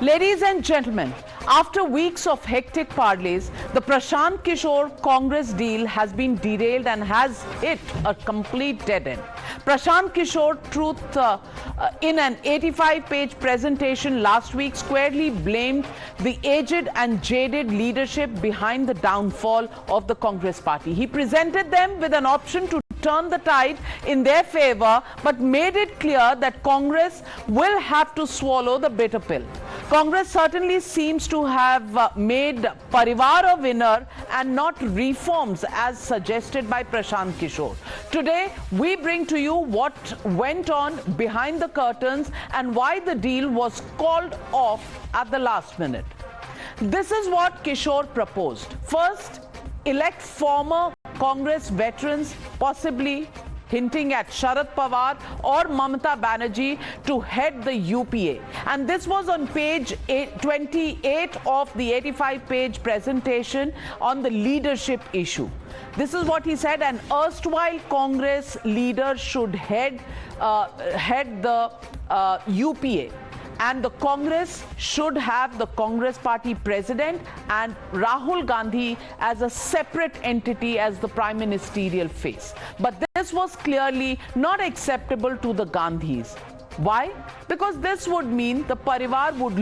Ladies and gentlemen, after weeks of hectic parlays, the Prashant Kishor Congress deal has been derailed and has hit a complete dead end. Prashant Kishor Truth in an 85-page presentation last week squarely blamed the aged and jaded leadership behind the downfall of the Congress party. He presented them with an option to turn the tide in their favor, but made it clear that Congress will have to swallow the bitter pill. Congress certainly seems to have made Parivar a winner and not reforms as suggested by Prashant Kishor. Today, we bring to you what went on behind the curtains and why the deal was called off at the last minute. This is what Kishor proposed. First, elect former Congress veterans, possibly hinting at Sharad Pawar or Mamata Banerjee, to head the UPA. And this was on page 28 of the 85-page presentation on the leadership issue. This is what he said: an erstwhile Congress leader should head the UPA. And the Congress should have the Congress party president and Rahul Gandhi as a separate entity as the prime ministerial face. But this was clearly not acceptable to the Gandhis. Why? Because this would mean the Parivar would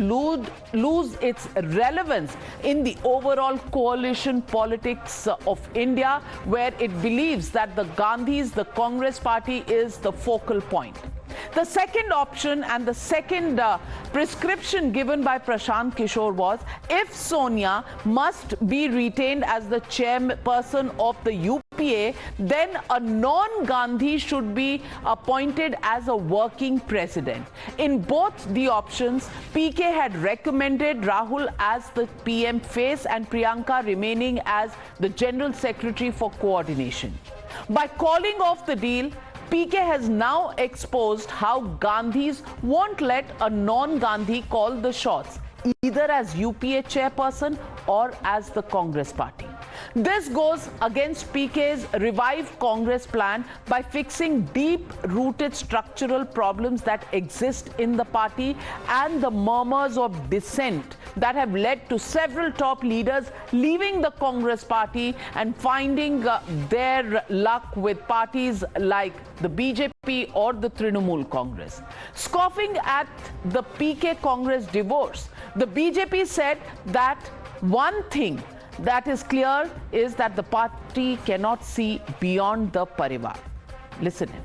lose its relevance in the overall coalition politics of India, where it believes that the Gandhis, the Congress party, is the focal point. The second option and the second prescription given by Prashant Kishor was, if Sonia must be retained as the chairperson of the UPA, then a non-Gandhi should be appointed as a working president. In both the options, PK had recommended Rahul as the PM face and Priyanka remaining as the General Secretary for coordination. By calling off the deal, PK has now exposed how Gandhis won't let a non-Gandhi call the shots, either as UPA chairperson or as the Congress party. This goes against PK's revived Congress plan by fixing deep-rooted structural problems that exist in the party and the murmurs of dissent that have led to several top leaders leaving the Congress party and finding their luck with parties like the BJP or the Trinamool Congress. Scoffing at the PK Congress divorce, the BJP said that one thing that is clear is that the party cannot see beyond the Parivar. Listen in.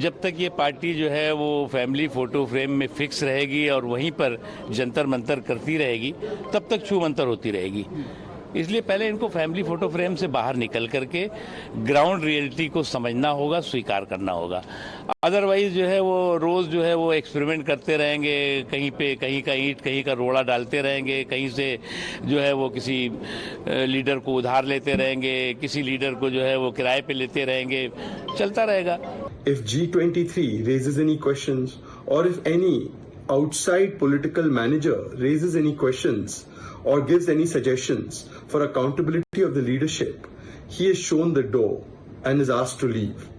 जब तक ये party जो है वो family photo frame में fix रहेगी और वहीं पर जंतर मंतर करती रहेगी, तब तक छू मंतर होती रहेगी. इसलिए पहले इनको फैमिली फोटो फ्रेम से बाहर निकल करके ग्राउंड रियलिटी को समझना होगा, स्वीकार करना होगा. अदरवाइज जो है वो रोज जो है वो एक्सपेरिमेंट करते रहेंगे, कहीं पे कहीं का ईंट कहीं का रोड़ा डालते रहेंगे, कहीं से जो है वो किसी लीडर को उधार लेते रहेंगे, किसी लीडर को जो है वो किराए पे लेते रहेंगे, चलता रहेगा. If G23 raises any questions, or if any outside political manager raises any questions or gives any suggestions for accountability of the leadership, he is shown the door and is asked to leave.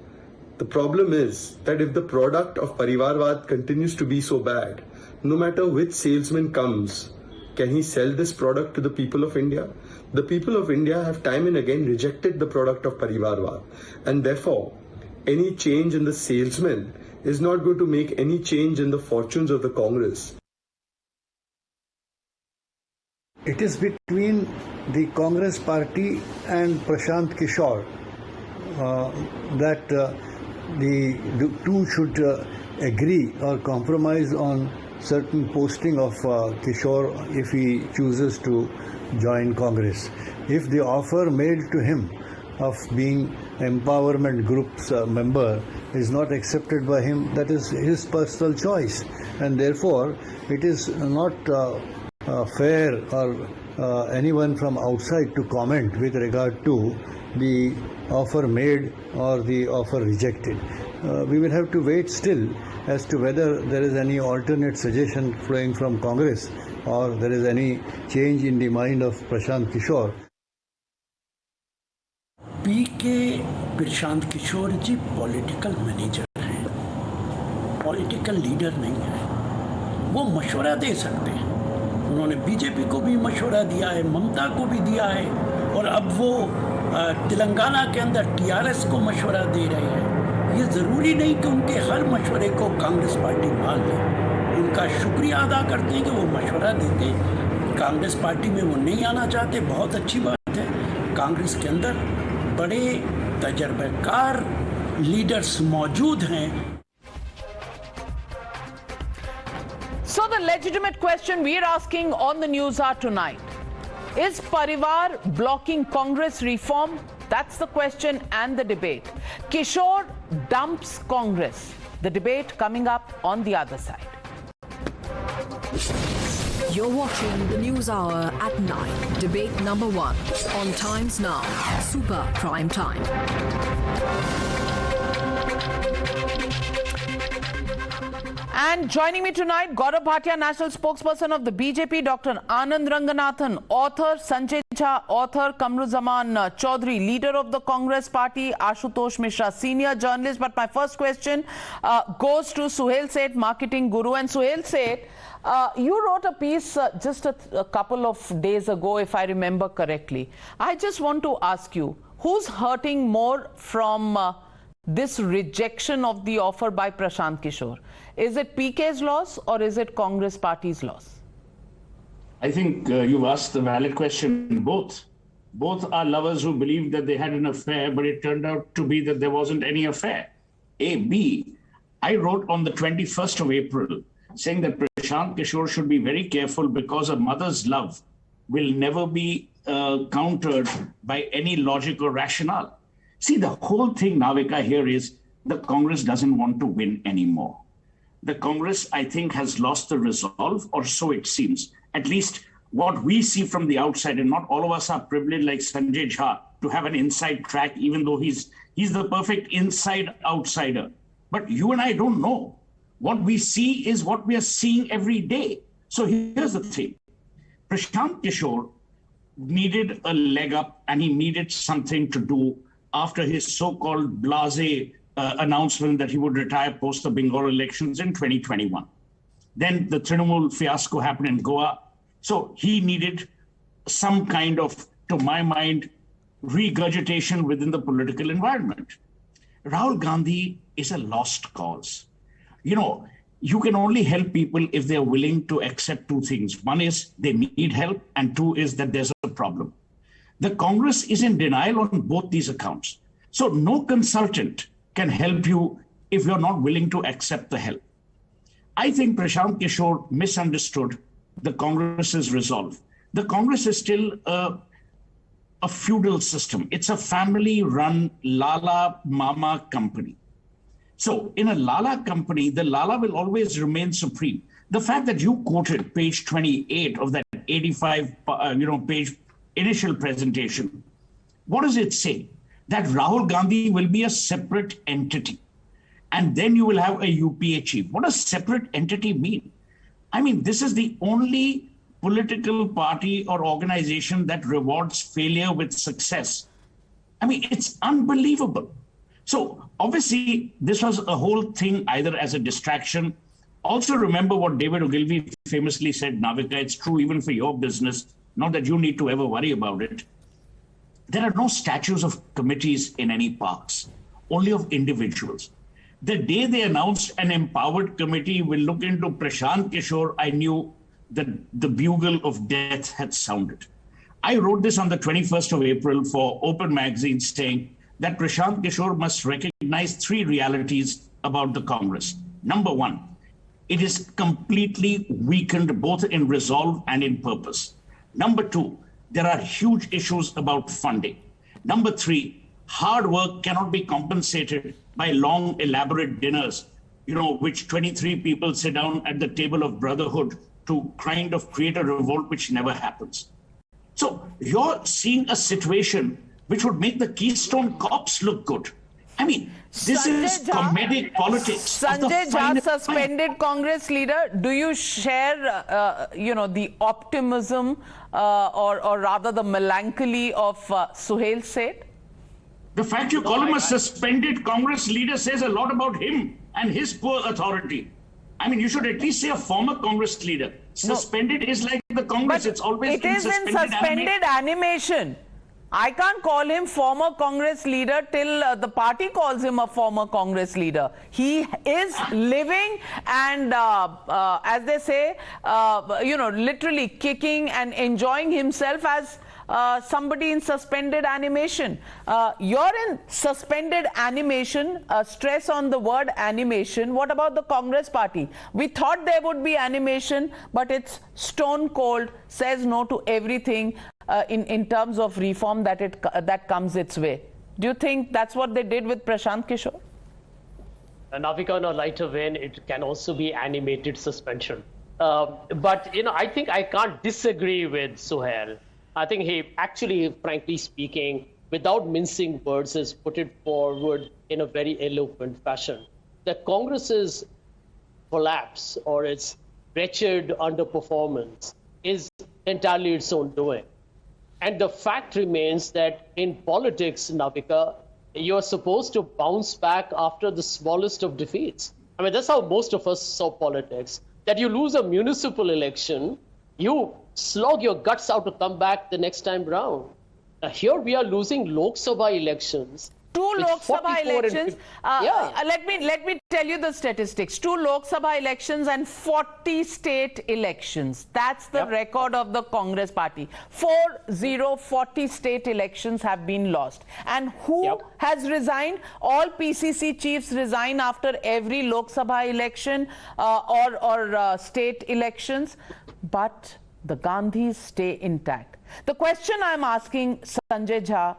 The problem is that if the product of Parivarvad continues to be so bad, no matter which salesman comes, can he sell this product to the people of India? The people of India have time and again rejected the product of Parivarvad, and therefore any change in the salesman is not going to make any change in the fortunes of the Congress. It is between the Congress party and Prashant Kishor that the two should agree or compromise on certain posting of Kishor if he chooses to join Congress. If the offer made to him of being empowerment group's member is not accepted by him, that is his personal choice, and therefore it is not fair or anyone from outside to comment with regard to the offer made or the offer rejected. We will have to wait still as to whether there is any alternate suggestion flowing from Congress or there is any change in the mind of Prashant Kishor. PK Prashant Kishor ji political manager हैं, political leader नहीं है. वो मशवरा दे सकते हैं। उन्होंने BJP को भी मशवरा दिया है, ममता को भी दिया है, और अब वो तेलंगाना के अंदर टीआरएस को मशवरा दे रहे हैं। ये ज़रूरी नहीं कि उनके हर मशवरे को कांग्रेस पार्टी मान ले। उनका शुक्रिया अदा करते हैं कि वो मशवरा देते हैं। कांग्रेस पार्टी में वो नहीं आना चाहते, बहुत अच्छी बात है। कांग्रेस के अंदर बड़े तजर्बेकार लीडर्स मौजूद हैं। So the legitimate question we are asking on the NewsHour tonight, is Parivar blocking Congress reform? That's the question and the debate. Kishor dumps Congress. The debate coming up on the other side. You're watching the NewsHour at 9. Debate number 1 on Times Now. Super Prime Time. And joining me tonight, Gaurav Bhatia, national spokesperson of the BJP, Dr. Anand Ranganathan, author Sanjay Jha, author Kamruzaman Chaudhary, leader of the Congress party, Ashutosh Mishra, senior journalist. But my first question goes to Suhail Seth, marketing guru. And Suhail Seth, you wrote a piece just a couple of days ago, if I remember correctly. I just want to ask you, who's hurting more from this rejection of the offer by Prashant Kishor? Is it PK's loss or is it Congress party's loss? I think you've asked the valid question. Both are lovers who believed that they had an affair, but it turned out to be that there wasn't any affair. B, I wrote on the 21st of April saying that Prashant Kishor should be very careful because a mother's love will never be countered by any logic or rationale. See, the whole thing, Navika, here is the Congress doesn't want to win anymore. The Congress, I think, has lost the resolve, or so it seems. At least what we see from the outside, and not all of us are privileged like Sanjay Jha to have an inside track, even though he's the perfect inside outsider. But you and I don't know. What we see is what we are seeing every day. So here's the thing. Prashant Kishor needed a leg up, and he needed something to do after his so-called blasé announcement that he would retire post the Bengal elections in 2021. Then the Trinamool fiasco happened in Goa. So he needed some kind of, to my mind, regurgitation within the political environment. Rahul Gandhi is a lost cause. You know, you can only help people if they're willing to accept two things. One is they need help, and two is that there's a problem. The Congress is in denial on both these accounts. So no consultant can help you if you're not willing to accept the help. I think Prashant Kishor misunderstood the Congress's resolve. The Congress is still a feudal system. It's a family-run Lala Mama company. So in a Lala company, the Lala will always remain supreme. The fact that you quoted page 28 of that 85-page initial presentation, what does it say? That Rahul Gandhi will be a separate entity. And then you will have a UPA chief. What does separate entity mean? I mean, this is the only political party or organization that rewards failure with success. I mean, it's unbelievable. So obviously, this was a whole thing either as a distraction. Also remember what David Ogilvy famously said, Navika, it's true even for your business, not that you need to ever worry about it. There are no statues of committees in any parks, only of individuals. The day they announced an empowered committee will look into Prashant Kishor, I knew that the bugle of death had sounded. I wrote this on the 21st of April for Open Magazine saying that Prashant Kishor must recognize three realities about the Congress. Number one, it is completely weakened both in resolve and in purpose. Number two, there are huge issues about funding. Number three, hard work cannot be compensated by long, elaborate dinners, which 23 people sit down at the table of brotherhood to kind of create a revolt which never happens. So you're seeing a situation which would make the Keystone Cops look good. I mean, this is comedic politics. Sanjay Jha, suspended Congress leader. Do you share, the optimism or rather the melancholy of Suhail Seth? The fact you call him a suspended Congress leader says a lot about him and his poor authority. I mean, you should at least say a former Congress leader. Suspended is like the Congress. It's always it is in suspended animation. I can't call him former Congress leader till the party calls him a former Congress leader. He is living and, as they say, literally kicking and enjoying himself as somebody in suspended animation. You're in suspended animation, stress on the word animation. What about the Congress party? We thought there would be animation, but it's stone cold, says no to everything in terms of reform that comes its way. Do you think that's what they did with Prashant Kishor? Navika, on a lighter vein, it can also be animated suspension. But, I think I can't disagree with Suhail. I think he actually, frankly speaking, without mincing words, has put it forward in a very eloquent fashion. The Congress's collapse or its wretched underperformance is entirely its own doing. And the fact remains that in politics, Navika, you're supposed to bounce back after the smallest of defeats. I mean, that's how most of us saw politics, that you lose a municipal election, you slog your guts out to come back the next time round. Here we are losing Lok Sabha elections. 2 Lok Sabha elections. Yeah. Let me tell you the statistics. 2 Lok Sabha elections and 40 state elections. That's the record of the Congress party. 40 state elections have been lost. And who has resigned? All PCC chiefs resign after every Lok Sabha election or state elections. But the Gandhis stay intact. The question I'm asking Sanjay Jha,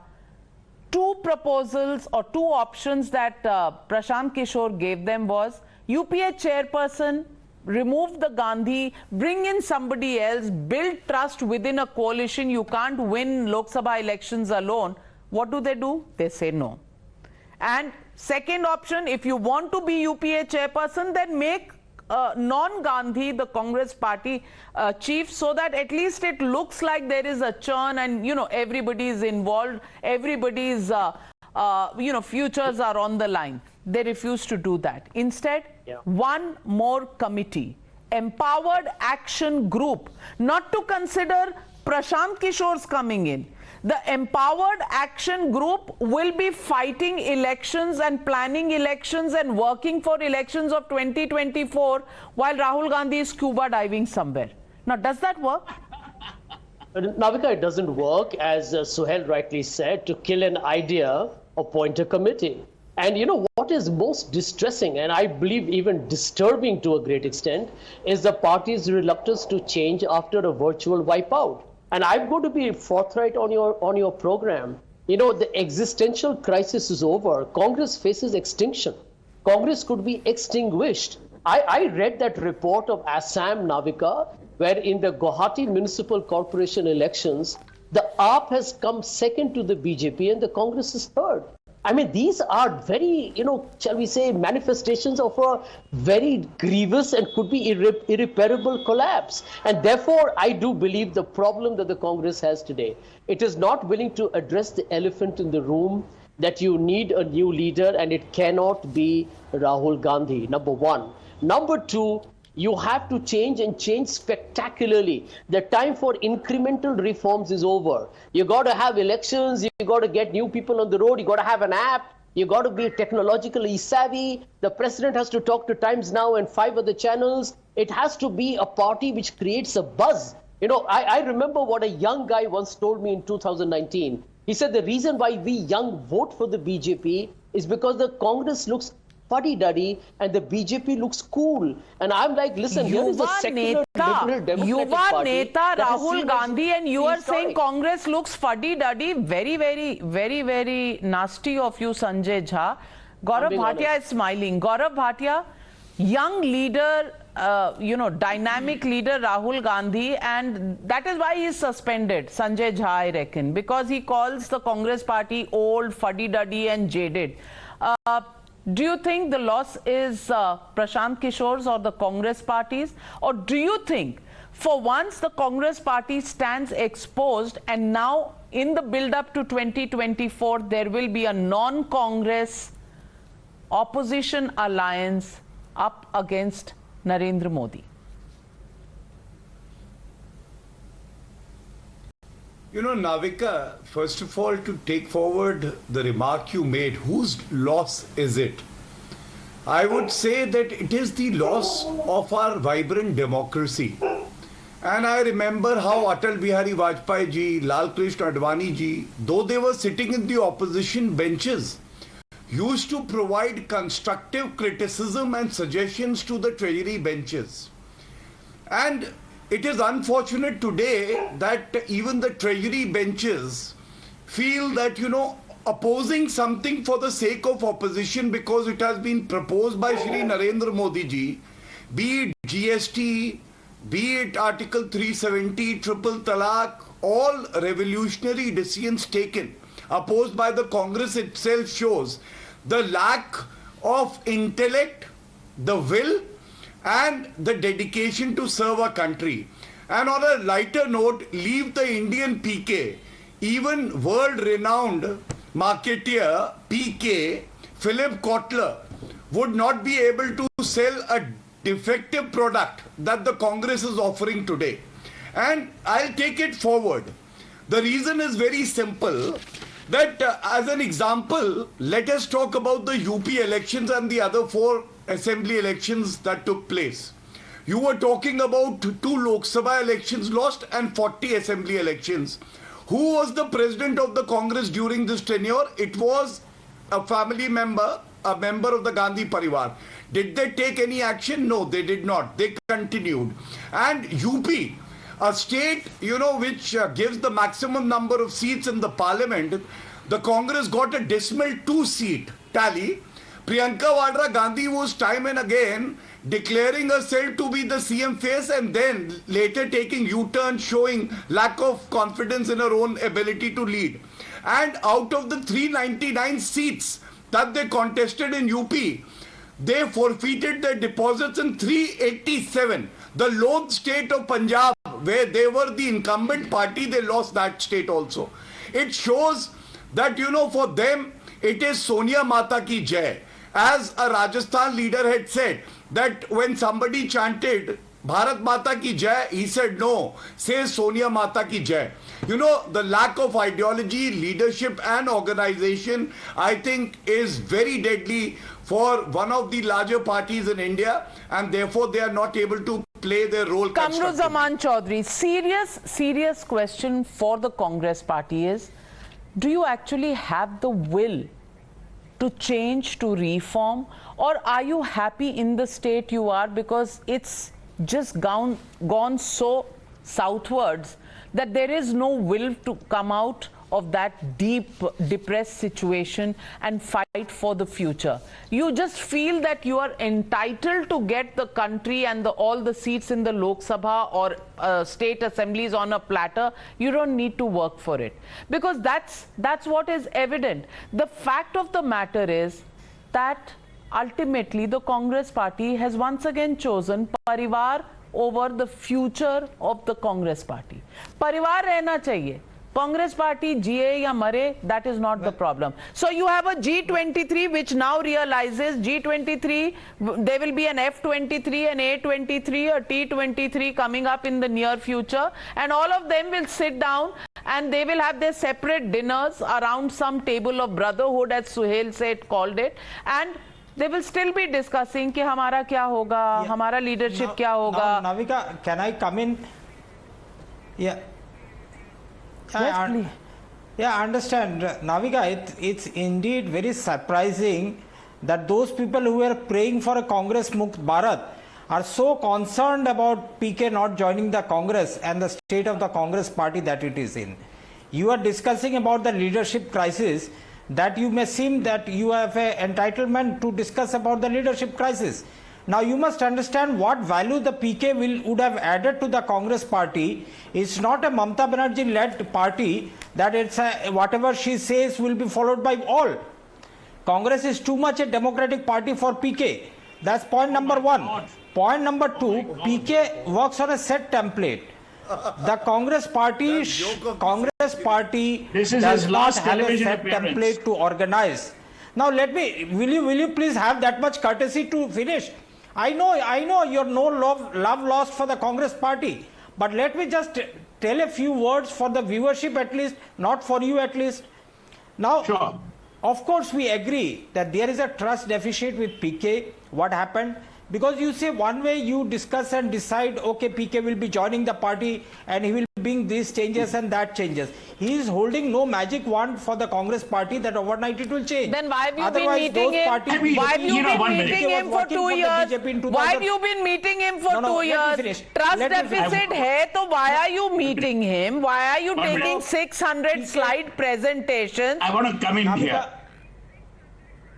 2 proposals or 2 options that Prashant Kishor gave them was UPA chairperson, remove the Gandhi, bring in somebody else, build trust within a coalition. You can't win Lok Sabha elections alone. What do? They say no. And second option, if you want to be UPA chairperson, then make non-Gandhi the Congress party chief, so that at least it looks like there is a churn and everybody is involved, everybody's futures are on the line. They refuse to do that. Instead, one more committee, empowered action group, not to consider Prashant Kishor's coming in. The empowered action group will be fighting elections and planning elections and working for elections of 2024 while Rahul Gandhi is scuba diving somewhere. Now, does that work? Navika, it doesn't work, as Suhail rightly said, to kill an idea, appoint a committee. And what is most distressing, and I believe even disturbing to a great extent, is the party's reluctance to change after a virtual wipeout. And I'm going to be forthright on your program. The existential crisis is over. Congress faces extinction. Congress could be extinguished. I read that report of Assam, Navika, where in the Guwahati Municipal Corporation elections, the AAP has come second to the BJP and the Congress is third. I mean, these are very, shall we say, manifestations of a very grievous and could be irreparable collapse. And therefore, I do believe the problem that the Congress has today, it is not willing to address the elephant in the room, that you need a new leader and it cannot be Rahul Gandhi, number one. Number two, you have to change and change spectacularly. The time for incremental reforms is over. You got to have elections, you got to get new people on the road, you got to have an app, you got to be technologically savvy. The president has to talk to Times Now and 5 other channels. It has to be a party which creates a buzz. I remember what a young guy once told me in 2019. He said the reason why we young vote for the BJP is because the Congress looks fuddy-duddy and the BJP looks cool. And I'm like, listen, here is a secular, liberal, democratic party. Neta Rahul Gandhi, and you are saying Congress looks fuddy-duddy. Very, very, very, very nasty of you, Sanjay Jha. Gaurav Bhatia is smiling. Gaurav Bhatia, young leader, dynamic leader Rahul Gandhi, and that is why he is suspended, Sanjay Jha, I reckon, because he calls the Congress party old, fuddy-duddy and jaded. Do you think the loss is Prashant Kishor's or the Congress party's? Or do you think for once the Congress party stands exposed and now in the build-up to 2024 there will be a non-Congress opposition alliance up against Narendra Modi. You know, Navika, first of all, to take forward the remark you made, whose loss is it? I would say that it is the loss of our vibrant democracy. And I remember how Atal Bihari Vajpayee ji, Lal Krishna Advani ji, though they were sitting in the opposition benches, used to provide constructive criticism and suggestions to the treasury benches. And it is unfortunate today that even the treasury benches feel that, you know, opposing something for the sake of opposition because it has been proposed by Shri Narendra Modi ji, be it GST, be it Article 370, Triple Talaq, all revolutionary decisions taken, opposed by the Congress itself, shows the lack of intellect, the will, and the dedication to serve our country. And on a lighter note, leave the Indian PK, even world-renowned marketeer PK, Philip Kotler, would not be able to sell a defective product that the Congress is offering today. And I'll take it forward. The reason is very simple, that as an example, let us talk about the UP elections and the other 4 assembly elections that took place. You were talking about 2 Lok Sabha elections lost and 40 assembly elections. Who was the president of the Congress during this tenure? It was a family member, a member of the Gandhi Parivar. Did they take any action? No, they did not. They continued. And UP, a state, you know, which gives the maximum number of seats in the parliament, the Congress got a dismal 2-seat tally. Priyanka Vadra Gandhi was time and again declaring herself to be the CM face and then later taking U-turn, showing lack of confidence in her own ability to lead. And out of the 399 seats that they contested in UP, they forfeited their deposits in 387. The loathed state of Punjab, where they were the incumbent party, they lost that state also. It shows that, you know, for them, it is Sonia Mata ki jai. As a Rajasthan leader had said, that when somebody chanted Bharat Mata ki jai, he said no, say Sonia Mata ki jai. You know, the lack of ideology, leadership and organization, I think, is very deadly for one of the larger parties in India, and therefore they are not able to play their role. Kamruzaman Chaudhary, serious question for the Congress party is, do you actually have the will to change, to reform, or are you happy in the state you are because it's just gone so southwards that there is no will to come out of that deep depressed situation and fight for the future? You just feel that you are entitled to get the country and all the seats in the Lok Sabha or state assemblies on a platter. You don't need to work for it, because that's what is evident. The fact of the matter is that ultimately the Congress party has once again chosen Parivar over the future of the Congress party. Parivar rehna chahiye. Congress party, GA ya mare, that is not the problem. So you have a G23 which now realizes G23, there will be an F23, an A23, a T23 coming up in the near future, and all of them will sit down and they will have their separate dinners around some table of brotherhood, as Suhail said, called it, and they will still be discussing कि हमारा क्या होगा, हमारा leadership क्या होगा. Navika, can I come in? Yeah. Yes, please. Yeah, I understand. Navika, it's indeed very surprising that those people who were praying for a Congress Mukt Bharat are so concerned about PK not joining the Congress and the state of the Congress party that it is in. You are discussing about the leadership crisis, that you may seem that you have an entitlement to discuss about the leadership crisis. Now you must understand what value the PK would have added to the Congress party. It's not a Mamata Banerjee led party that it's whatever she says will be followed by all. Congress is too much a democratic party for PK. That's point number one. Point number two, PK works on a set template. The Congress party This is does his not last have a television set appearance. template to organize. Now will you please have that much courtesy to finish? I know you're no love lost for the Congress party, but let me just tell a few words for the viewership at least, not for you at least. Now, Sure. of course, we agree that there is a trust deficit with PK. What happened? Because you say one way you discuss and decide, okay, PK will be joining the party and he will bring these changes and that changes. He is holding no magic wand for the Congress party that overnight it will change. Then why have you Otherwise, been meeting those him? parties- Why have you been meeting him for 2 years? Why have you been meeting him for No, 2 let me years? finish. Trust Let me finish. deficit hai, to why are you meeting him? Why are you One taking minute. 600 slide presentations? I want to come in Navika, here.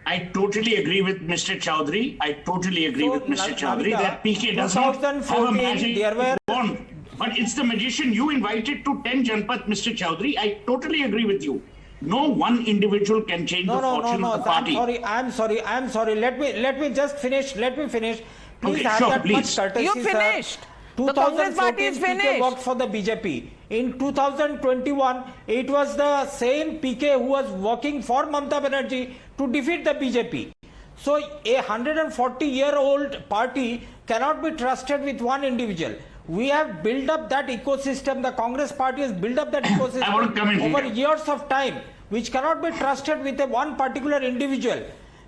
I totally agree with Mr. Chaudhary. I totally agree with Mr. Chaudhary Navika, that PK does not have a 2014, magic there were- wand. But it's the magician you invited to 10 Janpat, Mr. Chaudhary. I totally agree with you. No one individual can change the fortune of the party. I'm sorry. Let me just finish. Please Okay, have sure, that please. much courtesy, You sir. finished. The Congress party is 2014 PK finished. worked for the BJP. In 2021, it was the same PK who was working for Mamata Banerjee to defeat the BJP. So a 140-year-old party cannot be trusted with one individual. We have built up that ecosystem. The Congress party has built up that I want to come in ecosystem over here. years of time, which cannot be trusted with a one particular individual.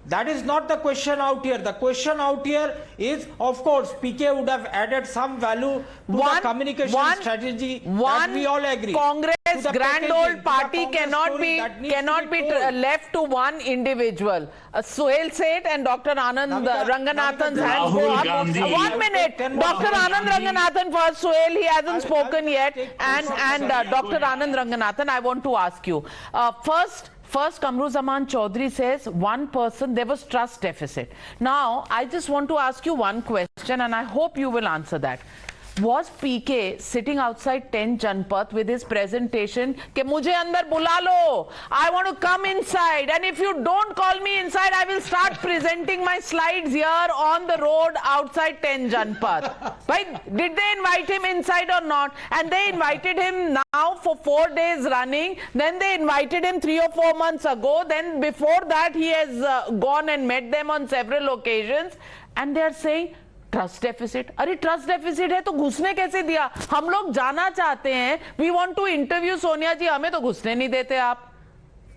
That is not the question out here. The question out here is, of course, PK would have added some value to the communication strategy that we all agree. Congress To the grand packaging, old to the party Congress cannot story be that needs to be told. left to one individual. Suhail Seth and Dr. Anand Navika, Ranganathan's Navika, hands go Rahul up. Gandhi. 1 minute. 10 more Dr. seconds. Anand Ranganathan first. Suhail, he hasn't spoken yet. take And Dr. Anand Ranganathan, I want to ask you. First, Kamruzaman Chaudhary says one person, there was trust deficit. Now, I just want to ask you one question and I hope you will answer that. Was PK sitting outside 10 Janpat with his presentation ke mujhe andar bula lo, I want to come inside, and if you don't call me inside, I will start presenting my slides here on the road outside 10 Janpat. Right? Did they invite him inside or not? And they invited him now for 4 days running. Then they invited him 3 or 4 months ago. Then before that, he has gone and met them on several occasions. And they are saying, trust deficit. अरे trust deficit है तो घुसने कैसे दिया? हम लोग जाना चाहते हैं. We want to interview Sonia ji, हमें तो घुसने नहीं देते आप.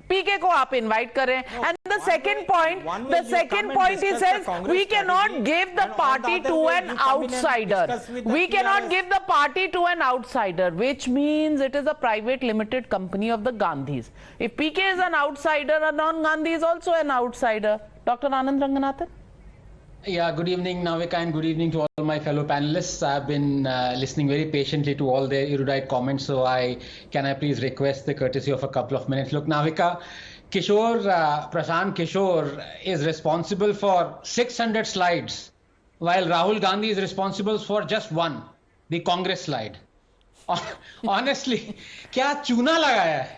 पीके को आप इनवाइट करें. And the second point he says we cannot give the party to an outsider. We cannot give the party to an outsider, which means it is a private limited company of the Gandhis. If PK is an outsider, a non-Gandhi is also an outsider. Dr. Anand Ranganathan? Yeah, good evening, Navika, and good evening to all my fellow panelists. I've been listening very patiently to all their erudite comments, so can I please request the courtesy of a couple of minutes? Look, Navika, Prashant Kishor is responsible for 600 slides, while Rahul Gandhi is responsible for just one, the Congress slide. Honestly, kya chuna lagaya hai?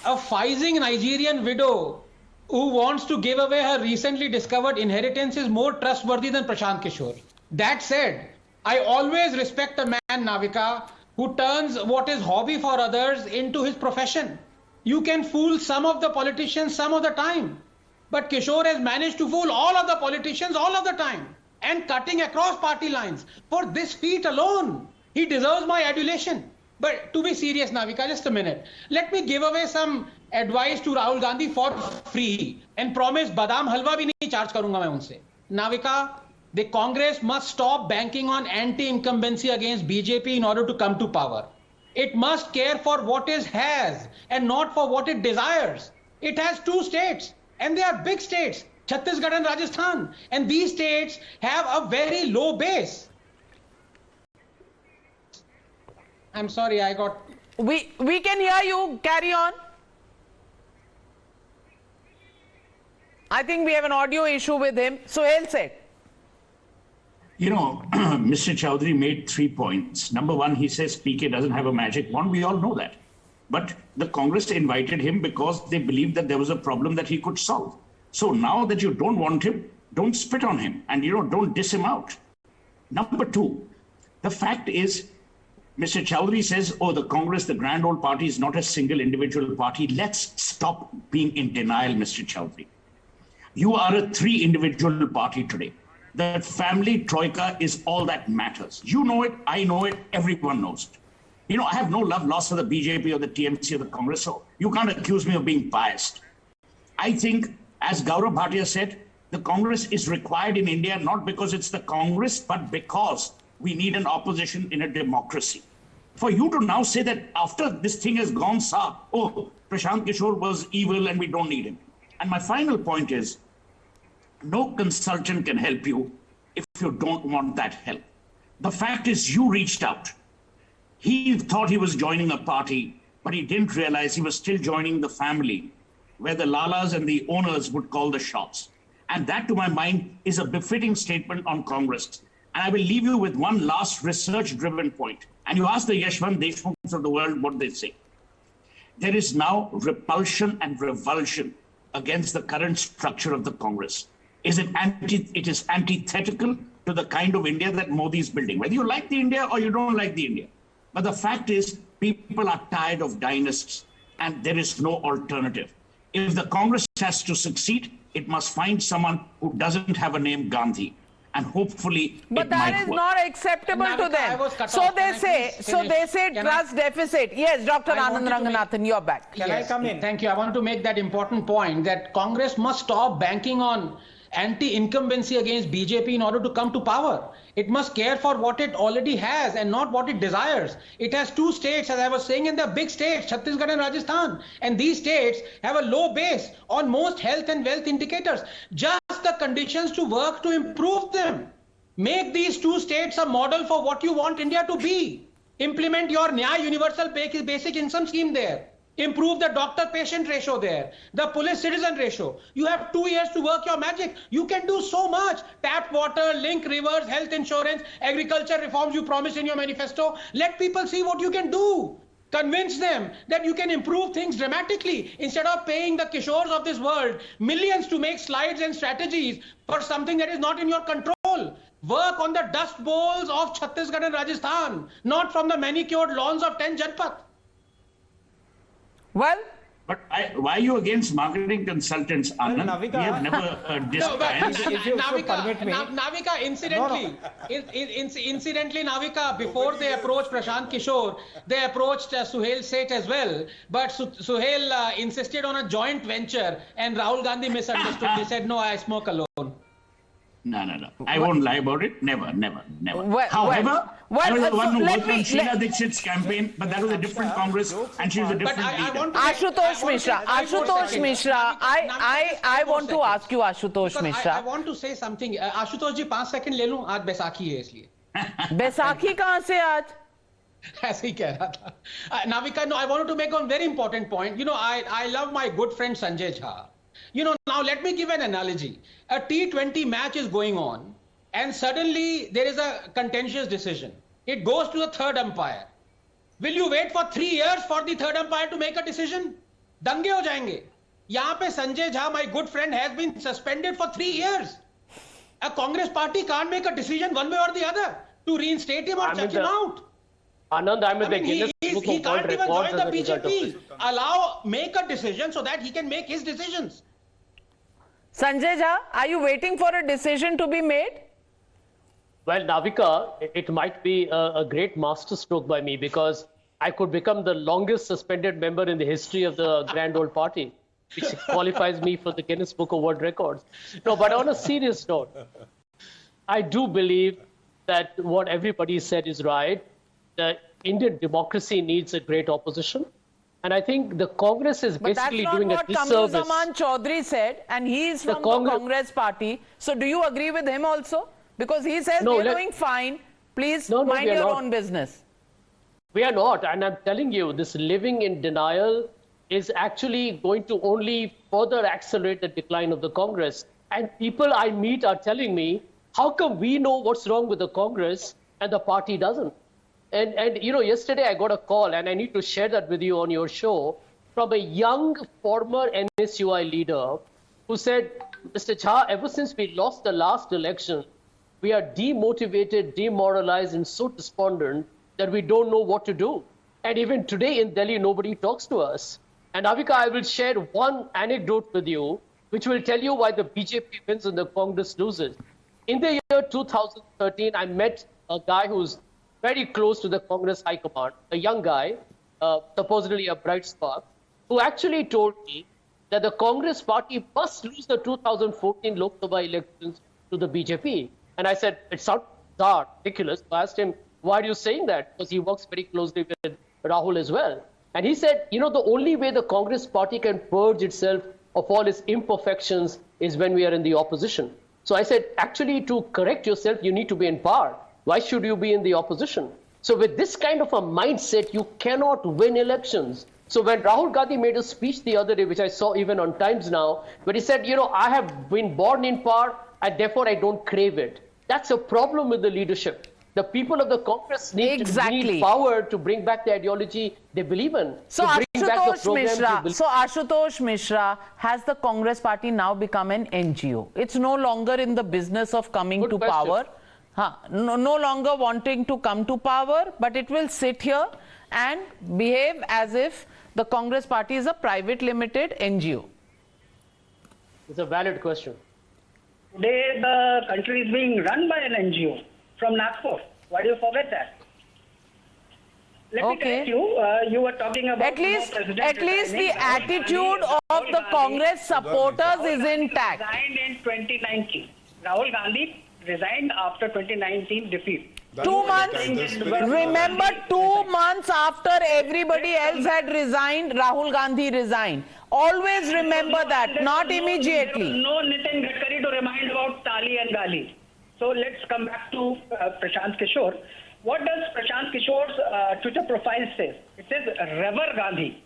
A Pfizing Nigerian widow who wants to give away her recently discovered inheritance is more trustworthy than Prashant Kishor. That said, I always respect a man, Navika, who turns what is hobby for others into his profession. You can fool some of the politicians some of the time, but Kishor has managed to fool all of the politicians all of the time, and cutting across party lines. For this feat alone, he deserves my adulation. But to be serious, Navika, just a minute. Let me give away some advice to Rahul Gandhi for free and promise badam halwa bhi nahi charge karunga main unse. Navika, the Congress must stop banking on anti-incumbency against BJP in order to come to power. It must care for what it has and not for what it desires. It has 2 states and they are big states, Chhattisgarh and Rajasthan. And these states have a very low base. I'm sorry, I got... We can hear you. Carry on. I think we have an audio issue with him. Suhail said. You know, Mr. Chaudhary made 3 points. Number one, he says PK doesn't have a magic wand. We all know that. But the Congress invited him because they believed that there was a problem that he could solve. So now that you don't want him, don't spit on him and, don't diss him out. Number two, the fact is, Mr. Chaudhary says, oh, the Congress, the grand old party is not a single individual party. Let's stop being in denial, Mr. Chaudhary. You are a 3 individual party today. that family troika is all that matters. You know it, I know it, everyone knows it. You know, I have no love lost for the BJP or the TMC or the Congress, so you can't accuse me of being biased. I think, as Gaurav Bhatia said, the Congress is required in India not because it's the Congress, but because we need an opposition in a democracy. For you to now say that after this thing has gone south, oh, Prashant Kishor was evil and we don't need him. And my final point is, no consultant can help you if you don't want that help. The fact is you reached out. He thought he was joining a party, but he didn't realize he was still joining the family where the lalas and the owners would call the shots. And that, to my mind, is a befitting statement on Congress. And I will leave you with one last research-driven point. And you ask the Yashwant Deshmukhs of the world what they say. There is now repulsion and revulsion against the current structure of the Congress. It is antithetical to the kind of India that Modi is building, whether you like the India or you don't like the India. But the fact is, people are tired of dynasts and there is no alternative. If the Congress has to succeed, it must find someone who doesn't have a name Gandhi. And hopefully but that is work. Not acceptable to them. So they say trust deficit. Yes, Dr. Anand Ranganathan, you're back. Can I come in? Thank you. I wanted to make that important point that Congress must stop banking on anti-incumbency against BJP in order to come to power. It must care for what it already has and not what it desires. It has two states, as I was saying, and they're big states, Chhattisgarh and Rajasthan. And these states have a low base on most health and wealth indicators. Just the conditions to work to improve them. Make these two states a model for what you want India to be. Implement your Nyaya universal basic income scheme there. Improve the doctor-patient ratio there, the police-citizen ratio. You have 2 years to work your magic. You can do so much. Tap water, link rivers, health insurance, agriculture reforms you promised in your manifesto. Let people see what you can do. Convince them that you can improve things dramatically instead of paying the Kishores of this world millions to make slides and strategies for something that is not in your control. Work on the dust bowls of Chhattisgarh and Rajasthan, not from the manicured lawns of 10 Janpath. Well, but why are you against marketing consultants, Anand? Navika, we have never discussed. Navika, incidentally, Navika, before they approached Prashant Kishor, they approached Suhail Seth as well. But Suhail insisted on a joint venture, and Rahul Gandhi misunderstood. He said, "No, I smoke alone." No. I won't lie about it. Never. However, I was the one who worked on Sheila Dixit's campaign, but that was a different Congress, and she was a different leader. Ashutosh Mishra, I want to ask you, Ashutosh Mishra. I want to say something. Ashutosh ji, 5 second ले लूं. आज बैसाखी है इसलिए. बैसाखी कहाँ से आज? ऐसे ही कह रहा था. Navika, no, I wanted to make one very important point. You know, I love my good friend Sanjay Jha. You know, now let me give an analogy. A T20 match is going on and suddenly there is a contentious decision. It goes to the third umpire. Will you wait for 3 years for the third umpire to make a decision? Dange ho jayenge. Yahan pe Sanjay Jha, my good friend, has been suspended for 3 years. A Congress party can't make a decision one way or the other to reinstate him or chuck him out. Anand, he can't even join the BJP. Make a decision so that he can make his decisions. Sanjay Jha, are you waiting for a decision to be made? Well, Navika, it might be a great masterstroke by me because I could become the longest suspended member in the history of the Grand Old Party, which qualifies me for the Guinness Book of World Records. No, but on a serious note, I do believe that what everybody said is right. The Indian democracy needs a great opposition. And I think the Congress is basically doing a disservice. But that's not what Kamruzaman Chaudhary said, and he is from the Congress party. So do you agree with him also? Because he says we're doing fine. Please mind your own business. We are not. And I'm telling you, this living in denial is actually going to only further accelerate the decline of the Congress. And people I meet are telling me, how come we know what's wrong with the Congress and the party doesn't? And you know, yesterday I got a call, and I need to share that with you on your show, from a young former NSUI leader who said, Mr. Jha, ever since we lost the last election, we are demotivated, demoralized, and so despondent that we don't know what to do. And even today in Delhi, nobody talks to us. And Navika, I will share one anecdote with you, which will tell you why the BJP wins and the Congress loses. In the year 2013, I met a guy who's very close to the Congress High Command, a young guy, supposedly a bright spark, who actually told me that the Congress party must lose the 2014 Lok Sabha elections to the BJP. And I said, it sounds ridiculous. I asked him, why are you saying that? Because he works very closely with Rahul as well. And he said, the only way the Congress party can purge itself of all its imperfections is when we are in the opposition. So I said, actually, to correct yourself, you need to be in power. Why should you be in the opposition? So with this kind of a mindset, you cannot win elections. So when Rahul Gandhi made a speech the other day, which I saw even on Times Now, where he said, I have been born in power and therefore I don't crave it. That's a problem with the leadership. The people of the Congress need power to bring back the ideology they believe in. So Ashutosh Mishra, has the Congress party now become an NGO? It's no longer in the business of coming to power. No longer wanting to come to power, but it will sit here and behave as if the Congress party is a private limited NGO. It's a valid question. Today, the country is being run by an NGO from Nagpur. Why do you forget that? Let me correct you. You were talking about at least the attitude of the Congress supporters is intact. Resigned in 2019. Rahul Gandhi resigned after 2019 defeat. 2 months. Remember, 2 months after everybody else had resigned, Rahul Gandhi resigned. Always remember that, not immediately. No Nitin Gadkari to remind about Tali and Gali. So let's come back to Prashant Kishor. What does Prashant Kishor's Twitter profile say? It says Rever Gandhi.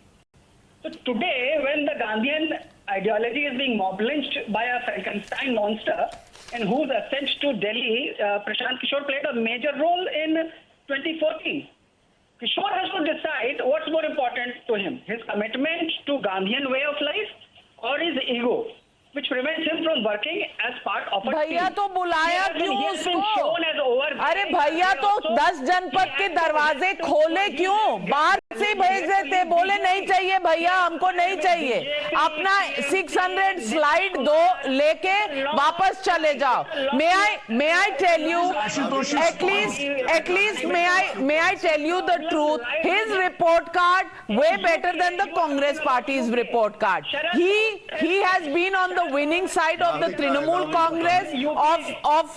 So today, when the Gandhian ideology is being mob lynched by a Frankenstein monster, and whose ascent to Delhi, Prashant Kishor played a major role in 2014. Kishor has to decide what's more important to him, his commitment to Gandhian way of life or his ego, which prevents him from working as part of a team. भैया तो बुलाया क्यों उसको? अरे भैया तो 10 जनपद के दरवाजे खोले क्यों? बाहर से भेज देते, बोले नहीं चाहिए भैया, हमको नहीं चाहिए, अपना 600 स्लाइड दो लेके वापस चले जाओ. May I tell you, at least may I tell you the truth? His report card way better than the Congress party's report card. He has been on the winning side of the Trinamool Congress, of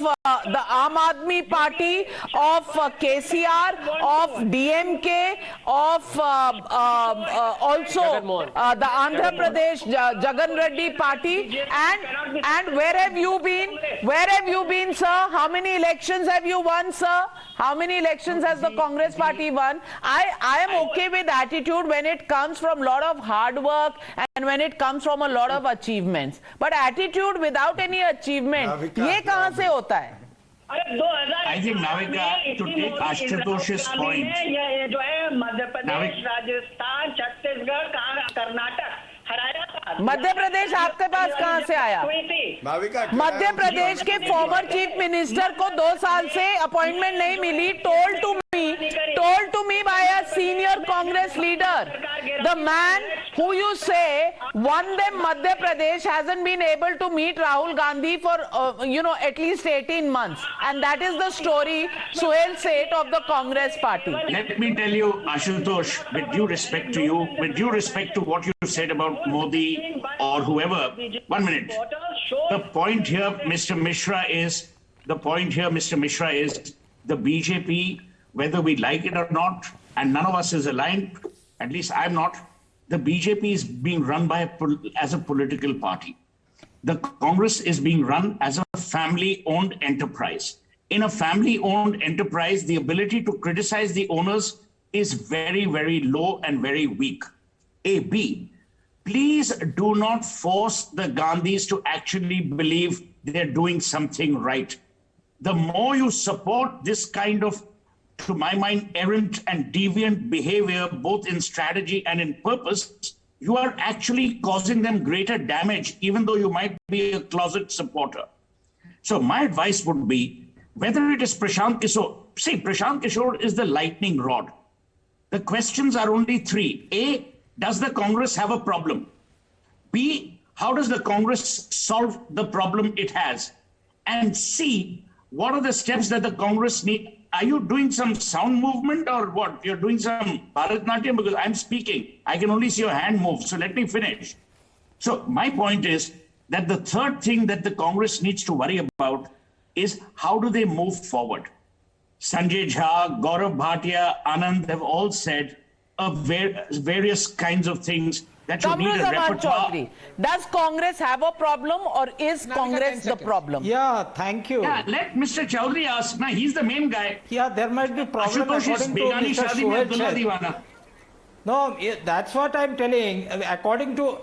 the Aam Aadmi Party, of KCR, of DMK, of also the Andhra Pradesh Jagan Reddy Party. And where have you been? Where have you been, sir? How many elections have you won, sir? How many elections has the Congress party won? I am okay with attitude when it comes from a lot of hard work and when it comes from a lot of achievements. But attitude without any achievement, ये कहाँ से होता है? I think Navika, to take Ashutosh's point, जो है मध्य प्रदेश, राजस्थान, छत्तीसगढ़, कर्नाटक हराया था. मध्य प्रदेश आपके पास कहाँ से आया? मध्य प्रदेश के फॉर्मर चीफ मिनिस्टर को 2 साल से अपॉइंटमेंट नहीं मिली. told to me by a senior Congress leader. The man who you say won them Madhya Pradesh hasn't been able to meet Rahul Gandhi for at least 18 months, and that is the story, Suhail Seth of the Congress party. Let me tell you, Ashutosh, with due respect to you, with due respect to what you said about Modi or whoever, 1 minute. The point here, Mr. Mishra, is the BJP, whether we like it or not, and none of us is aligned, at least I'm not, the BJP is being run as a political party. The Congress is being run as a family-owned enterprise. In a family-owned enterprise, the ability to criticize the owners is very, very low and very weak. B, please do not force the Gandhis to actually believe they're doing something right. The more you support this kind of, to my mind, errant and deviant behavior, both in strategy and in purpose, you are actually causing them greater damage, even though you might be a closet supporter. So my advice would be, whether it is Prashant Kishor, see, Prashant Kishor is the lightning rod. The questions are only 3. A, does the Congress have a problem? B, how does the Congress solve the problem it has? And C, what are the steps that the Congress need? Are you doing some sound movement or what? You're doing some Bharatnatyam? Because I'm speaking. I can only see your hand move. So let me finish. So my point is that the third thing that the Congress needs to worry about is how do they move forward? Sanjay Jha, Gaurav Bhatia, Anand have all said various kinds of things that you need a repertoire. Chaudhary, does Congress have a problem or is Congress the problem? Yeah, thank you. Yeah, let Mr. Chaudhary ask. Now, he's the main guy. Yeah, there might be problem according to Mr. Suhail. No, that's what I'm telling. According to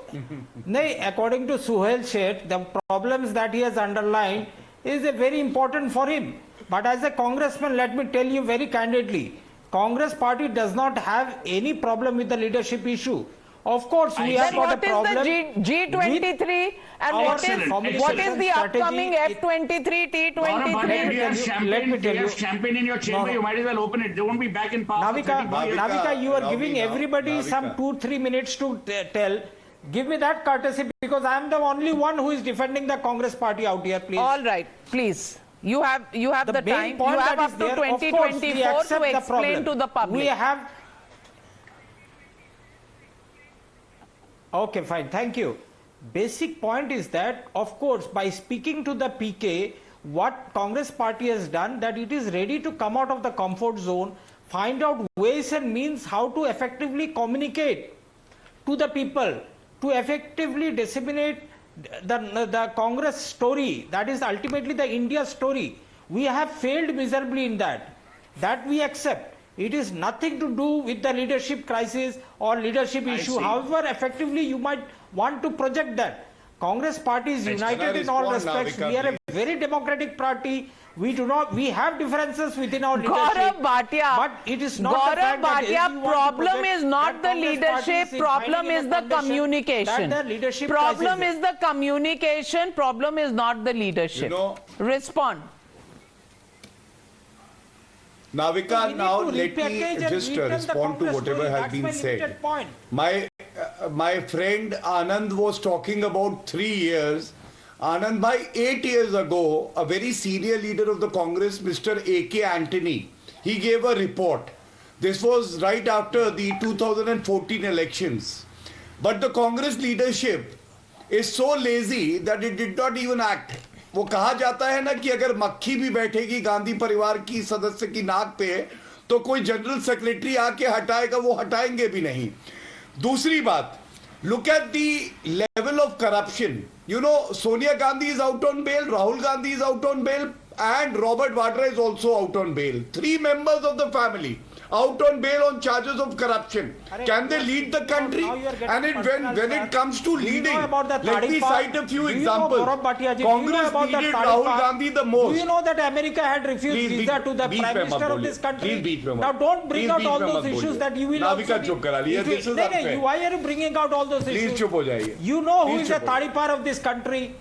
Suhail Sheth, the problems that he has underlined is very important for him. But as a congressman, let me tell you very candidly, Congress party does not have any problem with the leadership issue. Of course, we have got a problem. What is the G23 and what is the upcoming F23, T23? Let me tell you. Champagne in your chamber, you might as well open it. They won't be back in power. Navika, you are giving everybody some 2-3 minutes to tell. Give me that courtesy because I am the only one who is defending the Congress party out here, please. All right, please. You have the time. You have up to 2024 to explain to the public. We have. Okay, fine. Thank you. Basic point is that, of course, by speaking to the PK, what Congress party has done, that it is ready to come out of the comfort zone, find out ways and means how to effectively communicate to the people, to effectively disseminate the Congress story, that is ultimately the India story. We have failed miserably in that. That we accept. It is nothing to do with the leadership crisis or leadership issue. However, effectively you might want to project that. Congress party is united in all respects. We are a very democratic party. We have differences within our leadership. Gaurav Bhatia, but it is not the fact that problem is not the leadership, problem is the communication. Problem is the communication, problem is not the leadership. Respond. Navika, now let me just respond to whatever has been said. My friend Anand was talking about 3 years. Anand bhai, 8 years ago, a very senior leader of the Congress, Mr. A.K. Antony, he gave a report. This was right after the 2014 elections. But the Congress leadership is so lazy that it did not even act. वो कहा जाता है ना कि अगर मक्खी भी बैठेगी गांधी परिवार की सदस्य की नाक पे तो कोई जनरल सेक्रेटरी आके हटाएगा, वो हटाएंगे भी नहीं. दूसरी बात, look at the level of corruption. You know, Sonia Gandhi is out on bail, Rahul Gandhi is out on bail, and Robert Vadra is also out on bail. 3 members of the family out on bail on charges of corruption. Can they lead the country? And when it comes to leading, let me cite a few examples. Congress needed Rahul Gandhi the most. Do you know that America had refused visa to the Prime Minister of this country? Now don't bring out all those issues that you will Navika chup kara liya. This is unfair. Why are you bringing out all those issues? Please chup ho jaiye. You know who is the Taripar of this country?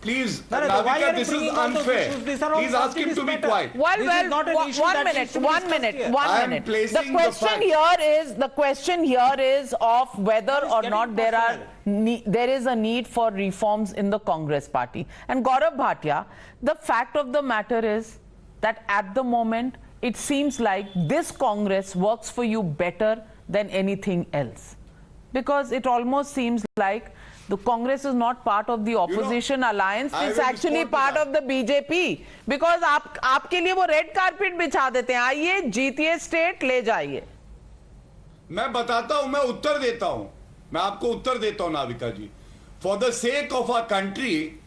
Please, Navika, this is unfair. Please ask him to be quiet. One minute. The question here is of whether or not there is a need for reforms in the Congress party. And Gaurav Bhatia, the fact of the matter is that at the moment, it seems like this Congress works for you better than anything else. Because it almost seems like the Congress is not part of the opposition alliance. It's actually part of the BJP. Because आपके लिए वो red carpet बिछा देते हैं. आइए, जीतिए state, ले जाइए. मैं बताता हूं, मैं उत्तर देता हूं. मैं आपको उत्तर देता हूं, नाविका जी. For the sake of our country,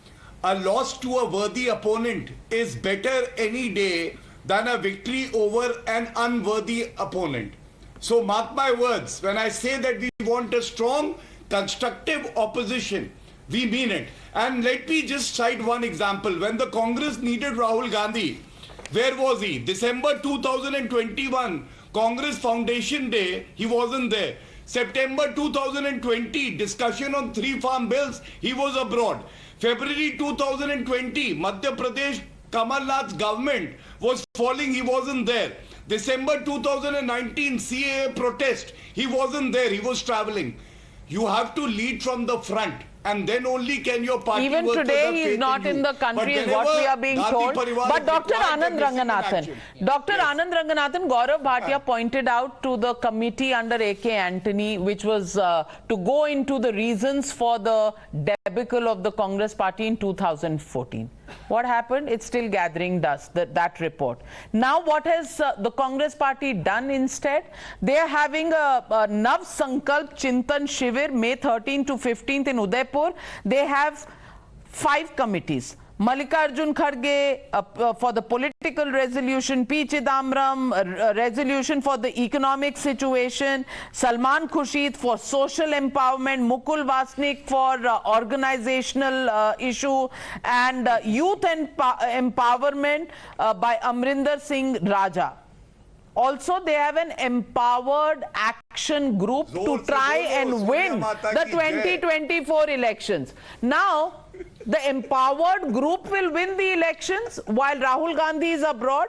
a loss to a worthy opponent is better any day than a victory over an unworthy opponent. So mark my words, when I say that we want a strong, constructive opposition, we mean it. And let me just cite one example. When the Congress needed Rahul Gandhi, where was he? December 2021, Congress Foundation Day, he wasn't there. September 2020, discussion on 3 farm bills, he was abroad. February 2020, Madhya Pradesh, Kamal Nath's government was falling, he wasn't there. December 2019, CAA protest, he wasn't there, he was traveling. You have to lead from the front. And then only can your party even workers today have he faith is not you. in the country But is what we are being Gandhi told. Parivar But is Dr. required, Anand they're missing in Ranganathan, action. Dr. Anand Ranganathan, Gaurav Bhatia pointed out to the committee under A.K. Antony, which was to go into the reasons for the debacle of the Congress party in 2014. What happened? It's still gathering dust, that report. Now what has the Congress party done instead? They are having a Nav Sankalp Chintan Shivir, May 13 to 15th in Udaipur. They have 5 committees. Mallikarjun Kharge for the political resolution, P. Chidambaram resolution for the economic situation, Salman Khurshid for social empowerment, Mukul Vasnik for organizational issue, and youth empowerment by Amrinder Singh Raja. Also, they have an empowered action group to try and win the 2024 elections. Now, the empowered group will win the elections while Rahul Gandhi is abroad.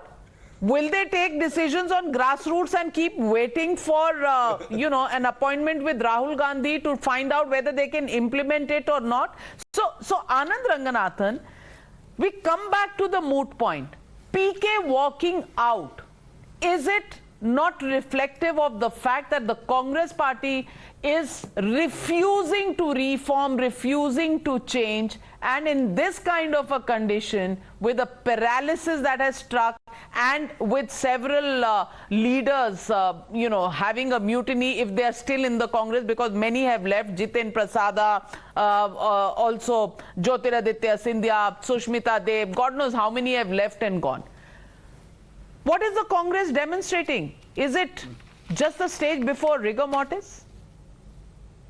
Will they take decisions on grassroots and keep waiting for, an appointment with Rahul Gandhi to find out whether they can implement it or not? So Anand Ranganathan, we come back to the moot point. PK walking out. Is it not reflective of the fact that the Congress party is refusing to reform, refusing to change, and in this kind of a condition, with a paralysis that has struck and with several leaders, having a mutiny if they are still in the Congress, because many have left, Jiten Prasada, also Jyotiraditya Scindia, Sushmita Dev, God knows how many have left and gone. What is the Congress demonstrating? Is it just the stage before rigor mortis?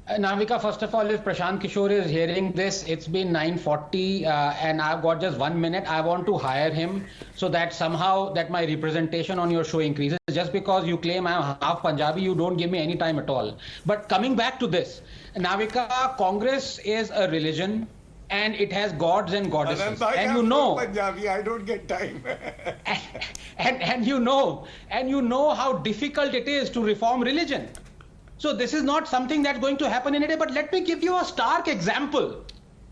Navika, first of all, if Prashant Kishor is hearing this, it's been 9:40 and I've got just 1 minute. I want to hire him so that somehow that my representation on your show increases. Just because you claim I'm half Punjabi, you don't give me any time at all. But coming back to this, Navika, Congress is a religion. And it has gods and goddesses, and you know, Punjabi, I don't get time. and you know how difficult it is to reform religion. So this is not something that's going to happen in a day. But let me give you a stark example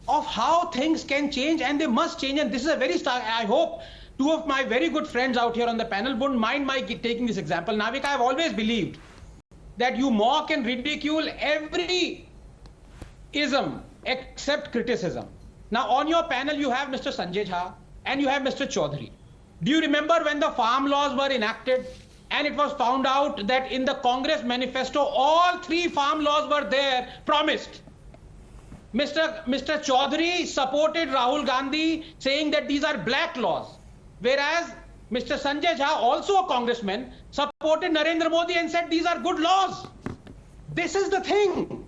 of how things can change, and they must change. And this is a very stark. I hope 2 of my very good friends out here on the panel wouldn't mind my taking this example. Navika, I've always believed that you mock and ridicule every ism except criticism. Now on your panel you have Mr. Sanjay Jha and you have Mr. Chaudhary. Do you remember when the farm laws were enacted and it was found out that in the Congress manifesto all 3 farm laws were there promised? Mr. Chaudhary supported Rahul Gandhi saying that these are black laws, whereas Mr. Sanjay Jha, also a congressman, supported Narendra Modi and said these are good laws. This is the thing.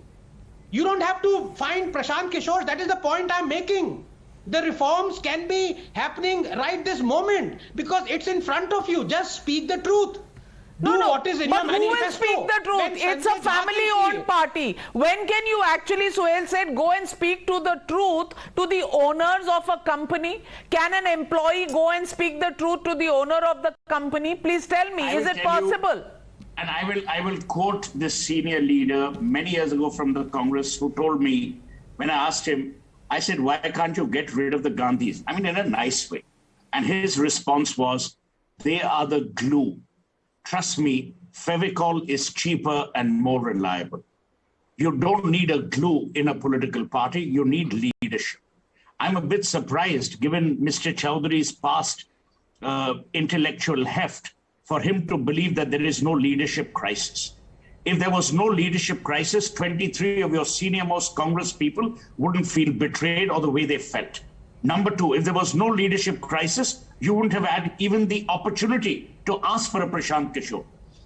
You don't have to find Prashant Kishor. That is the point I'm making. The reforms can be happening right this moment because it's in front of you. Just speak the truth. What is in your manifesto. Who will speak the truth? It's a family-owned party. When can you actually, Sohail said, go and speak to the truth to the owners of a company? Can an employee go and speak the truth to the owner of the company? Please tell me, is it possible? And I will quote this senior leader many years ago from the Congress who told me, when I asked him, I said, why can't you get rid of the Gandhis? I mean, in a nice way. And his response was, they are the glue. Trust me, Fevicol is cheaper and more reliable. You don't need a glue in a political party. You need leadership. I'm a bit surprised, given Mr. Chaudhary's past intellectual heft, for him to believe that there is no leadership crisis. If there was no leadership crisis, 23 of your senior-most Congress people wouldn't feel betrayed or the way they felt. Number 2, if there was no leadership crisis, you wouldn't have had even the opportunity to ask for a Prashant Kishor.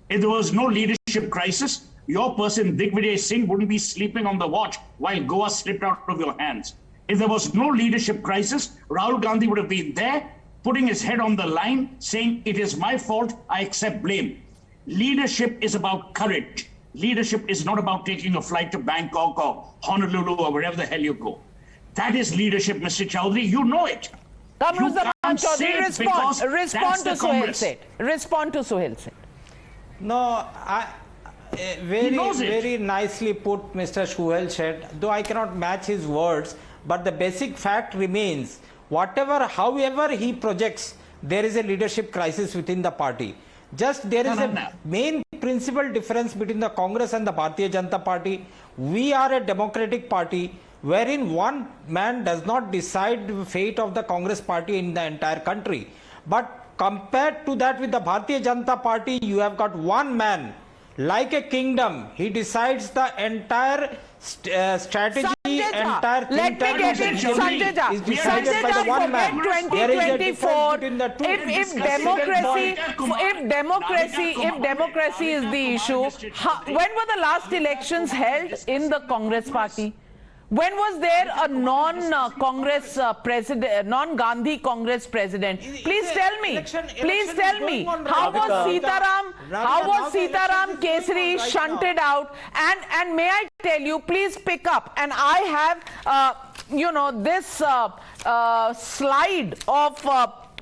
If there was no leadership crisis, your person, Digvijay Singh, wouldn't be sleeping on the watch while Goa slipped out of your hands. If there was no leadership crisis, Rahul Gandhi would have been there, putting his head on the line, saying, it is my fault, I accept blame. Leadership is about courage. Leadership is not about taking a flight to Bangkok or Honolulu or wherever the hell you go. That is leadership, Mr. Chaudhary. You know it. Respond to Sohail Seth. Respond to Sohail Seth. No, Very nicely put, Mr. Suhail said, though I cannot match his words, but the basic fact remains, however he projects, there is a leadership crisis within the party. Just there is a main principal difference between the Congress and the Bharatiya Janata Party. We are a democratic party wherein one man does not decide the fate of the Congress party in the entire country. But compared to that with the Bharatiya Janata Party, you have got one man, like a kingdom. He decides the entire strategy, entire let me get it, Sanjay is decided by the one man. 2024, if democracy is the issue, when were the last elections held in the Congress party? When was there a non-Congress president, non-Gandhi Congress president? Please tell me. Please tell me. How was Sitaram Kesari shunted out? And may I tell you, please pick up. And I have, this slide of.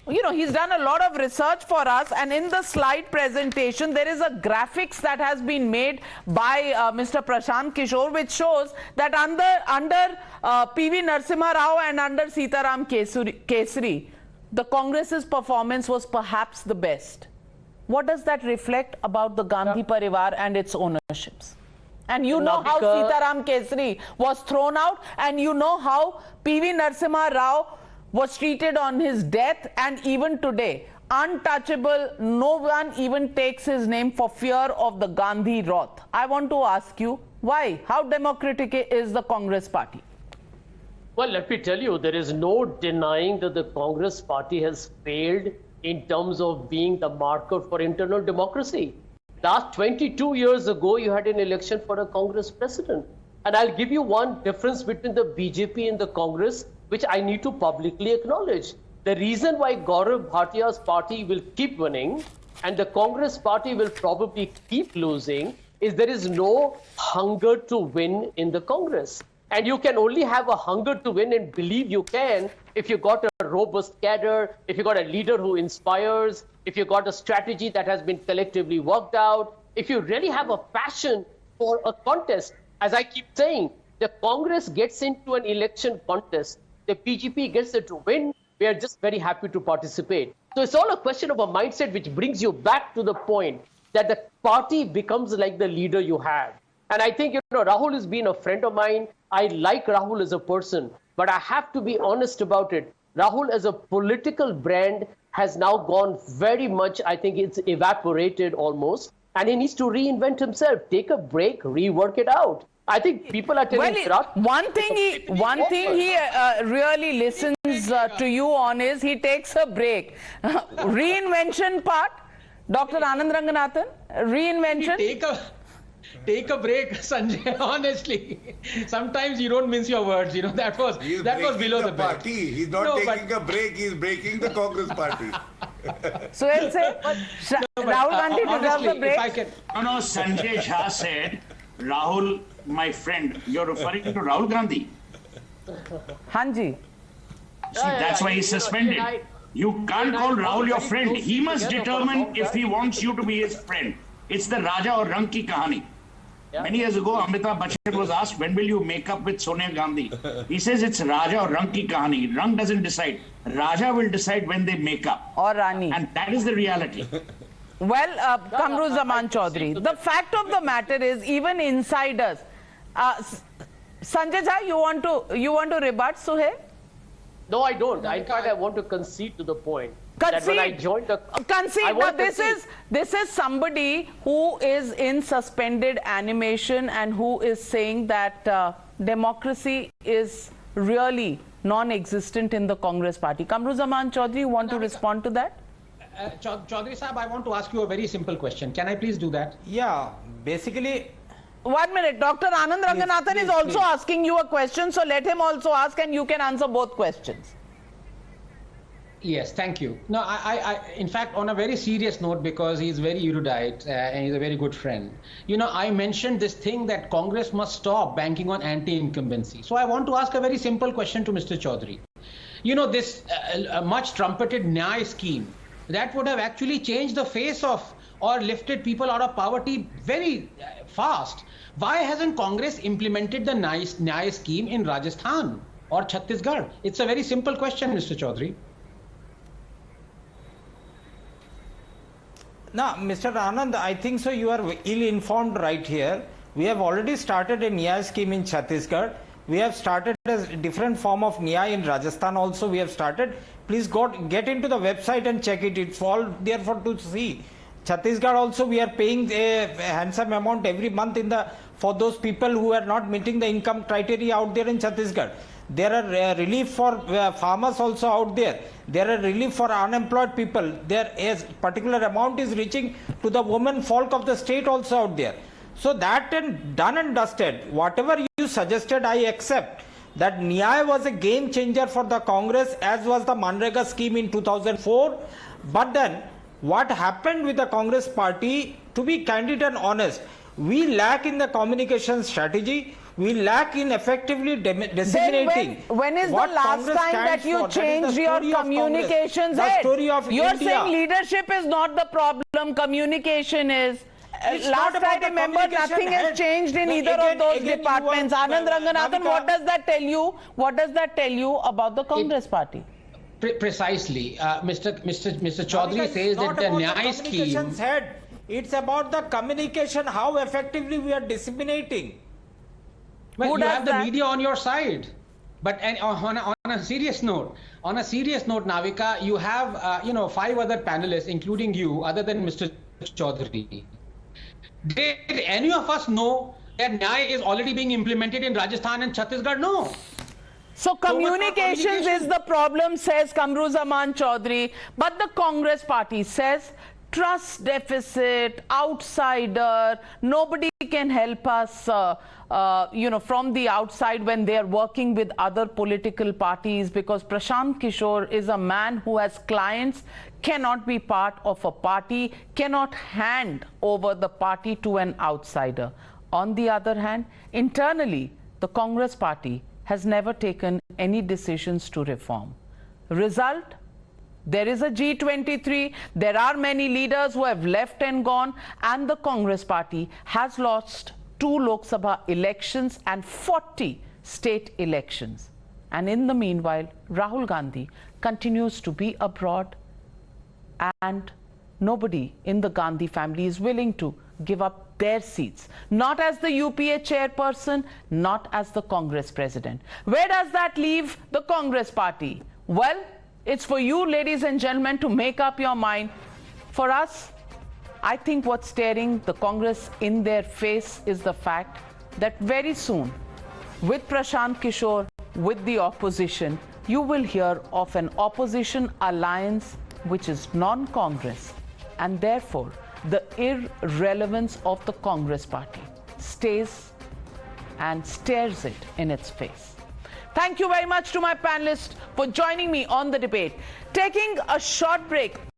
He's done a lot of research for us, and in the slide presentation there is a graphics that has been made by Mr. Prashant Kishor, which shows that under PV Narasimha Rao and under Sitaram Kesari, the Congress's performance was perhaps the best. What does that reflect about the Gandhi Parivar and its ownerships? And you know how Sitaram Kesari was thrown out, and you know how PV Narasimha Rao was treated on his death, and even today, untouchable, no one even takes his name for fear of the Gandhi wrath. I want to ask you, why? How democratic is the Congress party? Well, let me tell you, there is no denying that the Congress party has failed in terms of being the marker for internal democracy. Last 22 years ago, you had an election for a Congress president. And I'll give you one difference between the BJP and the Congress, which I need to publicly acknowledge. The reason why Gaurav Bhatia's party will keep winning and the Congress party will probably keep losing is there is no hunger to win in the Congress. And you can only have a hunger to win and believe you can if you got a robust cadre, if you got a leader who inspires, if you got a strategy that has been collectively worked out, if you really have a passion for a contest. As I keep saying, the Congress gets into an election contest. The BJP gets it to win. We are just very happy to participate. So it's all a question of a mindset, which brings you back to the point that the party becomes like the leader you have. And I think, Rahul has been a friend of mine. I like Rahul as a person, but I have to be honest about it. Rahul as a political brand has now gone very much, I think it's evaporated almost. And he needs to reinvent himself, take a break, rework it out. I think people are telling one thing he really listens to you on is he takes a break. Reinvention part, Dr. Anand Ranganathan, reinvention. Take a break, Sanjay. Honestly, sometimes you don't mince your words. That was below the belt. He's not taking a break. He's breaking the Congress party. So he'll say, Rahul Gandhi deserves a break. No, Sanjay Shah said, Rahul, my friend, you're referring to Rahul Gandhi. Hanji. See, that's why he's suspended. You can't call Rahul your friend. He must determine if he wants you to be his friend. It's the Raja or Rang ki kahani. Many years ago, Amitabh Bachchan was asked, when will you make up with Sonia Gandhi? He says it's Raja or Rang ki kahani. Rang doesn't decide. Raja will decide when they make up. Or Rani. And that is the reality. Well, Kamruzaman Chaudhary, the fact of the matter is, even insiders. Sanjay Jha, you want to rebut Suhail? No, I don't. In fact, I want to concede to the point. That when I joined the concede. Now, this is somebody who is in suspended animation and who is saying that democracy is really non-existent in the Congress party. Kamruzaman Chaudhary, you want to respond to that? Chaudhary Sahab, I want to ask you a very simple question. Can I please do that? Yeah, basically. 1 minute. Dr. Anand Ranganathan is also asking you a question, so let him also ask and you can answer both questions. Yes, thank you. No, in fact, on a very serious note, because he's very erudite and he's a very good friend, I mentioned this thing that Congress must stop banking on anti-incumbency. So I want to ask a very simple question to Mr. Chaudhary. This much trumpeted Nyay scheme, that would have actually changed the face of or lifted people out of poverty very fast. Why hasn't Congress implemented the Nyaya scheme in Rajasthan or Chhattisgarh? It's a very simple question, Mr. Chaudhary. Now, Mr. Anand, I think so you are ill-informed right here. We have already started a Nyaya scheme in Chhattisgarh. We have started a different form of Nyaya in Rajasthan also. We have started. Please get into the website and check it. It's all there for to see. Chhattisgarh also we are paying a handsome amount every month for those people who are not meeting the income criteria out there in Chhattisgarh. There are relief for farmers also out there. There are relief for unemployed people. There is particular amount is reaching to the women folk of the state also out there. So that and done and dusted. Whatever you suggested, I accept. That Nyaya was a game changer for the Congress, as was the Manrega scheme in 2004. But then, what happened with the Congress party, to be candid and honest, we lack in the communication strategy. We lack in effectively disseminating. When is the last time that you changed your communications head? You're saying leadership is not the problem, communication is. Last I remember, nothing has changed in either of those departments. Anand Ranganathan, what does that tell you? What does that tell you about the Congress party? Precisely. Mr. Chaudhary says that the Nyaya scheme... It's about the communication, how effectively we are disseminating. Well, you have the media on your side. But on a serious note, Navika, you have 5 other panelists, including you, other than Mr. Chaudhary. Did any of us know that Nyaya is already being implemented in Rajasthan and Chhattisgarh? No. So communications is the problem, says Kamruzaman Chaudhary. But the Congress party says trust deficit, outsider, nobody can help us, from the outside when they are working with other political parties, because Prashant Kishor is a man who has clients, cannot be part of a party, cannot hand over the party to an outsider. On the other hand, internally, the Congress party has never taken any decisions to reform. Result? There is a G23, there are many leaders who have left and gone, and the Congress party has lost 2 Lok Sabha elections and 40 state elections. And in the meanwhile, Rahul Gandhi continues to be abroad, and nobody in the Gandhi family is willing to give up their seats. Not as the UPA chairperson, not as the Congress president. Where does that leave the Congress party? Well, it's for you, ladies and gentlemen, to make up your mind. For us, I think what's staring the Congress in their face is the fact that very soon, with Prashant Kishor, with the opposition, you will hear of an opposition alliance which is non-Congress, and therefore the irrelevance of the Congress party stays and stares it in its face. Thank you very much to my panelists for joining me on the debate. Taking a short break.